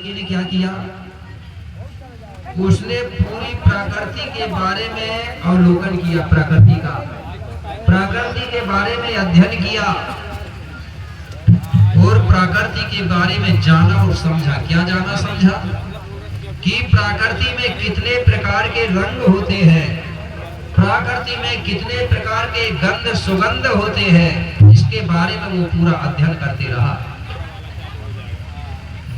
वाल्मीकि ने क्या किया, उसने पूरी प्रकृति के बारे में अवलोकन किया, प्रकृति के बारे में अध्ययन किया और प्रकृति के बारे में जाना और समझा। क्या जाना समझा कि प्रकृति में कितने प्रकार के रंग होते हैं, प्रकृति में कितने प्रकार के गंध सुगंध होते हैं, इसके बारे में वो पूरा अध्ययन करते रहा।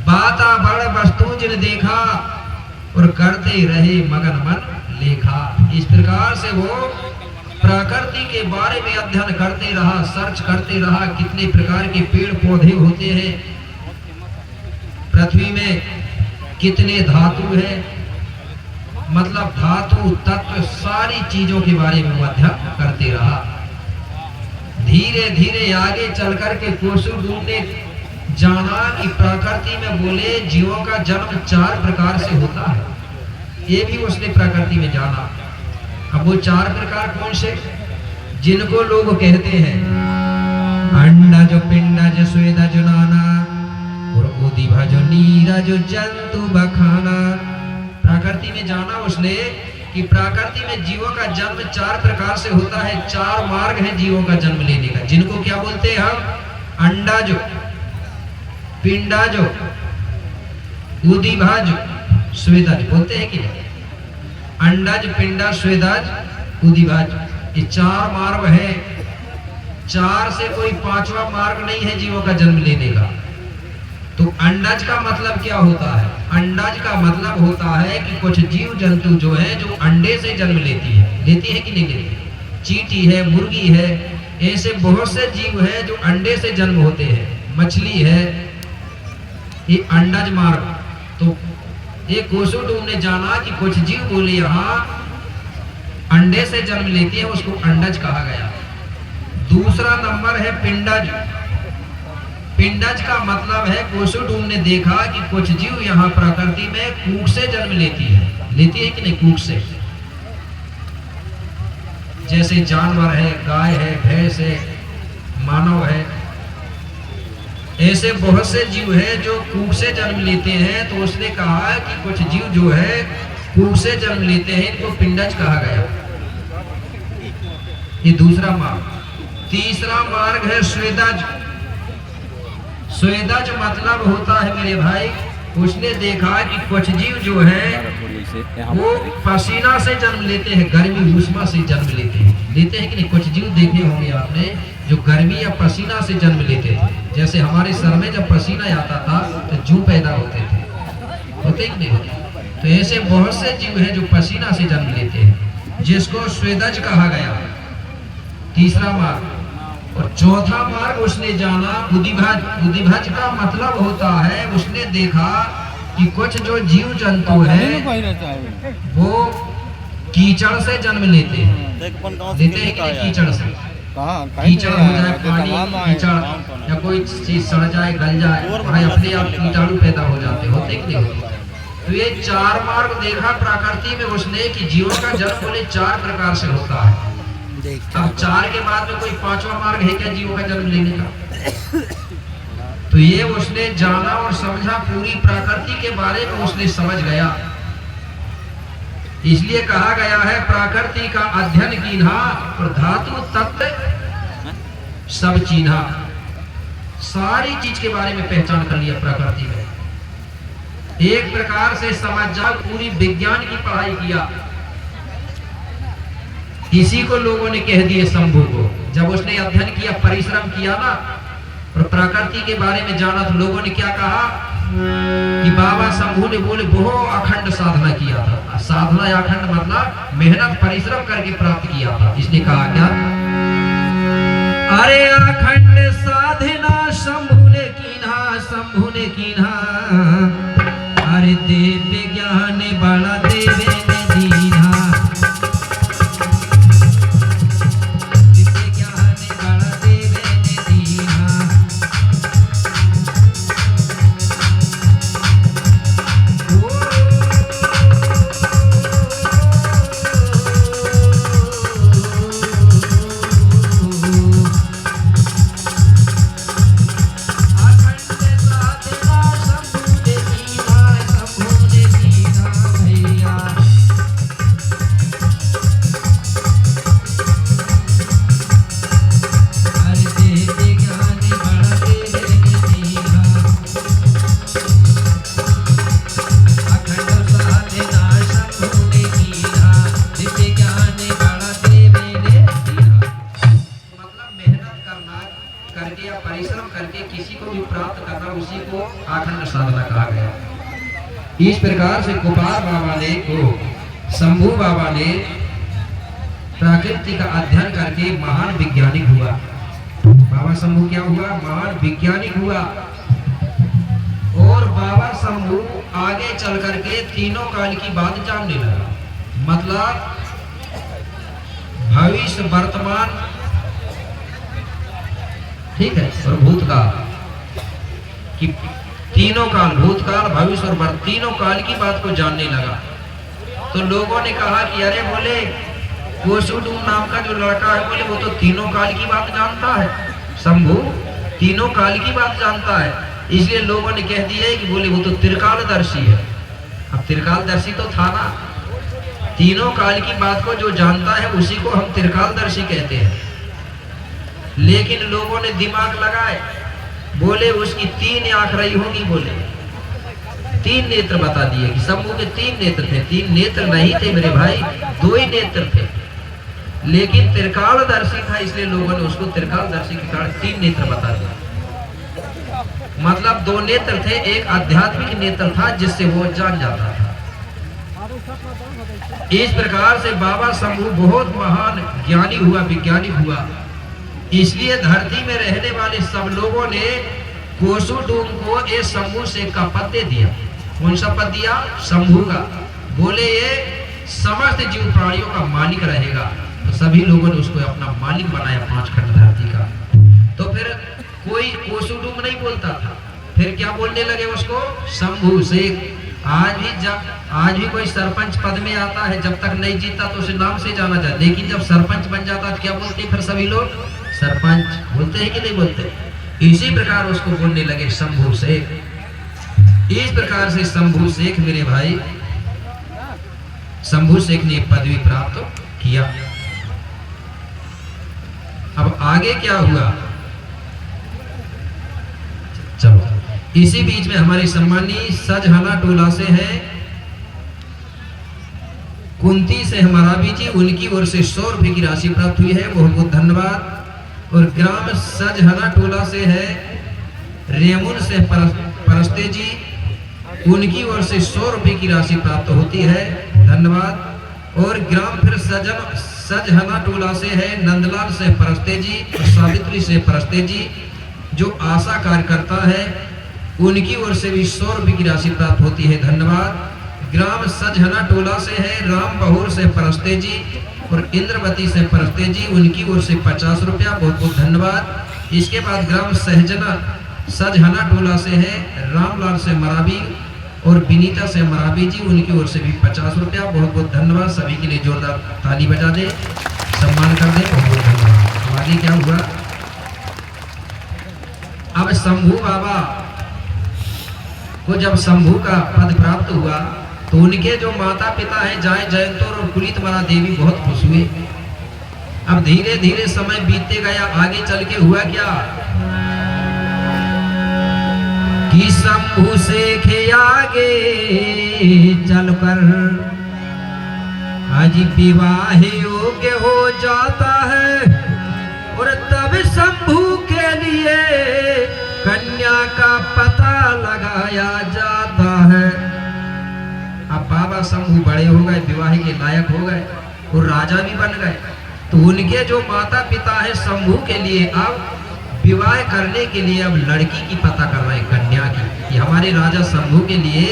वातावरण वस्तु जिन देखा और करते रहे मगन मन लेखा। इस प्रकार से वो प्रकृति के बारे में अध्ययन करते रहा, सर्च करते रहा, कितने प्रकार के पेड़ पौधे होते हैं, पृथ्वी में कितने धातु है, मतलब धातु तत्व सारी चीजों के बारे में वो अध्ययन करते रहा। धीरे धीरे आगे चल करके कोसुडू ने जाना कि प्रकृति में बोले जीवों का जन्म 4 प्रकार से होता है, ये भी उसने प्रकृति में जाना। अब वो 4 प्रकार कौन से, जिनको लोग कहते हैं अंडज पिंडज स्वेदज नाना और उदिभज नीरज जंतु बखाना। प्रकृति में जाना उसने कि प्रकृति में जीवों का जन्म 4 प्रकार से होता है, 4 मार्ग हैं जीवों का जन्म लेने का, जिनको क्या बोलते हैं हम, अंडाज, पिंडाज, उदिभज, स्वेदज बोलते हैं कि नहीं। अंडज, पिंडज, स्वेदज, उदिभज, ये 4 मार्ग है। 4 से कोई 5वां मार्ग नहीं है जीवों का जन्म लेने का। तो अंडज का मतलब क्या होता है, अंडज का मतलब होता है कि कुछ जीव जंतु जो है जो अंडे से जन्म लेती है कि नहीं लेती। चींटी है, मुर्गी है, ऐसे बहुत से जीव है जो अंडे से जन्म होते हैं, मछली है, ये अंडज मार्ग। तो एक कोसुडू ने जाना कि कुछ जीव बोले यहाँ अंडे से जन्म लेती है, उसको अंडज कहा गया। दूसरा नंबर है पिंडज। पिंडज का मतलब है कोसुडू ने देखा कि कुछ जीव यहाँ प्रकृति में कूक से जन्म लेती है कि नहीं, कूक से, जैसे जानवर है, गाय है, भैंस है, मानव है, ऐसे बहुत से जीव है जो कूक से जन्म लेते हैं। तो उसने कहा कि कुछ जीव जो है कूक से जन्म लेते हैं, इनको पिंडज कहा गया। ये दूसरा मार्ग। तीसरा मार्ग है स्वेदज। स्वेदज मतलब होता है मेरे भाई, उसने देखा कि कुछ जीव जो है वो पसीना से जन्म लेते हैं, गर्मी ऊष्मा से जन्म लेते हैं कि नहीं। कुछ जीव देखे होंगे आपने जो गर्मी या पसीना से जन्म लेते थे, जैसे हमारे सर में जब पसीना आता था तो जू पैदा होते थे, होते कि नहीं होते। तो ऐसे बहुत से जीव हैं जो पसीना से जन्म लेते हैं, जिसको स्वेदज कहा गया, तीसरा मार्ग। और चौथा मार्ग उसने जाना उदिभज। उदिभज का मतलब होता है उसने देखा कि कुछ जो जीव जंतु है वो कीचड़ से जन्म लेते हैं कि नहीं, कीचड़ से, कीचड़ हो जाए, पानी कीचड़ या कोई चीज सड़ जाए, गल जाए, भाई अपने आप कीटाणु पैदा हो जाते, होते कि नहीं होते। तो ये 4 मार्ग देखा प्रकृति में उसने कि जीवों का जन्म बोले 4 प्रकार से होता है। अब 4 के बाद में कोई 5वां मार्ग है क्या जीवों का जन्म लेने का। तो ये उसने जाना और समझा, पूरी प्रकृति के बारे में उसने समझ गया। इसलिए कहा गया है प्रकृति का अध्ययन कीन्हा और धातु तत्व सब चीन्हा। सारी चीज के बारे में पहचान कर लिया प्रकृति में। एक प्रकार से समझ जाओ, पूरी विज्ञान की पढ़ाई किया। इसी को लोगों ने कह दिए शंभू को। जब उसने अध्ययन किया, परिश्रम किया ना और प्रकृति के बारे में जाना, तो लोगों ने क्या कहा कि बाबा शंभू ने बोले बहुत अखंड साधना किया था। साधना या अखंड मतलब मेहनत परिश्रम करके प्राप्त किया था। इसने कहा क्या, अरे अखंड साधना शंभू ने कीन्हा, शंभू ने कीन्हा, अरे देव ज्ञान बड़ा देवे ने दीन्हा। उसी को आखंड साधना कहा गया। इस प्रकार से गोपाल बाबा ने शंभू बाबा ने प्रकृति का अध्ययन करके महान वैज्ञानिक हुआ। बाबा शंभू क्या हुआ? महान वैज्ञानिक हुआ। और बाबा शंभू आगे चल करके तीनों काल की बात जानने लगा। मतलब भविष्य, वर्तमान, ठीक है, और भूतकाल कि तीनों काल, भूतकाल, भविष्य और वर्तमान, तीनों काल की बात को जानने लगा। तो लोगों ने कहा कि अरे बोले कोसुडू नाम का जो लड़का है, बोले वो तो तीनों काल की बात जानता है। शंभू तीनों काल की बात जानता है, इसलिए लोगों ने कह दिया कि बोले वो तो त्रिकालदर्शी है। अब त्रिकालदर्शी तो था ना, तीनों काल की बात को जो जानता है उसी को हम त्रिकालदर्शी कहते हैं। लेकिन लोगों ने दिमाग लगाए, बोले उसकी 3 आंख रही होगी, बोले 3 नेत्र बता दिए कि शंभू के 3 नेत्र थे। 3 नेत्र नहीं थे मेरे भाई, 2 ही नेत्र थे, लेकिन त्रिकालदर्शी था, इसलिए लोगों ने उसको त्रिकालदर्शी के कारण 3 नेत्र बता दिया। मतलब 2 नेत्र थे, एक आध्यात्मिक नेत्र था जिससे वो जान जाता था। इस प्रकार से बाबा शंभू बहुत महान ज्ञानी हुआ, वैज्ञानिक हुआ। इसलिए धरती में रहने वाले सब लोगों ने कोसुडूम को ये शंभू शेख का पद दे दिया। कौन सा पद दिया? शंभू का। बोले ये समस्त जीव प्राणियों का मालिक रहेगा। तो सभी लोगों ने उसको अपना मालिक बनाया 5 खंड धरती का। तो फिर कोई कोसुडूम नहीं बोलता था, फिर क्या बोलने लगे उसको? शंभू शेख। आज भी कोई सरपंच पद में आता है, जब तक नहीं जीता तो उसे नाम से जाना जाता, लेकिन जब सरपंच बन जाता है तो क्या बोलते हैं फिर सभी लोग? सरपंच बोलते हैं कि नहीं बोलते? इसी प्रकार उसको बोलने लगे शंभू शेख। इस प्रकार से शंभू शेख मेरे भाई, शंभू शेख ने पदवी प्राप्त किया। अब आगे क्या हुआ? चलो, इसी बीच में हमारे सम्मानी सजहना टोला से है कुंती से हमारा भी जी, उनकी ओर से 100 रुपए की राशि प्राप्त हुई है, बहुत बहुत धन्यवाद। और ग्राम सजहना टोला से है रेमुन से परस्ते जी, उनकी ओर से 100 रुपए की राशि प्राप्त होती है, धन्यवाद। और ग्राम फिर सजहना टोला से है नंदलाल से परस्ते जी और सावित्री से परस्ते जी, जो आशा कार्यकर्ता है, उनकी ओर से भी 100 रुपए की राशि प्राप्त होती है, धन्यवाद। ग्राम सजहना टोला से है राम बहूर से परस्ते जी और इंद्रवती से परस्ते जी, उनकी ओर से 50 रुपया, बहुत बहुत धन्यवाद। इसके बाद ग्राम सजहना टोला से है रामलाल से मराबी और विनीता से मराबी जी, उनकी ओर से भी 50 रुपया, बहुत बहुत धन्यवाद। सभी के लिए जोरदार ताली बजा दे, सम्मान कर दे, बहुत बहुत धन्यवाद। आगे क्या हुआ? अब शंभू बाबा को जब शंभू का पद प्राप्त हुआ तो उनके जो माता पिता हैं जय जयंतोर और कुलितमला देवी बहुत खुश हुए। अब धीरे धीरे समय बीतते गया, आगे चल के हुआ क्या कि शंभू शेख आगे चलकर आज विवाह योग्य हो जाता है और तब शंभू के लिए कन्या का पता लगाया जाता है। अब बाबा शंभू बड़े हो गए, विवाह के लायक हो गए और राजा भी बन गए। तो उनके जो माता पिता है शंभू के लिए अब विवाह करने के लिए अब लड़की की पता कर रहे हैं, कन्या की, कि हमारे राजा शंभू के लिए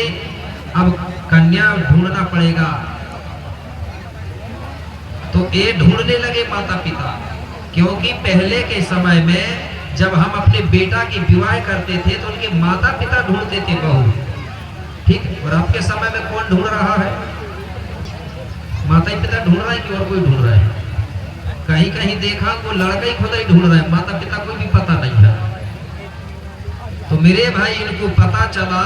अब कन्या ढूंढना पड़ेगा। तो ये ढूंढने लगे माता पिता, क्योंकि पहले के समय में जब हम अपने बेटा की विवाह करते थे तो उनके माता पिता ढूंढते थे बहू, ठीक। और आपके समय में कौन ढूंढ रहा है? माता पिता ढूंढ रहा है कि और कोई ढूंढ रहा है? कहीं कहीं देखा वो लड़का ही खुद ही ढूंढ रहा है, माता पिता को भी पता नहीं है। तो मेरे भाई इनको पता चला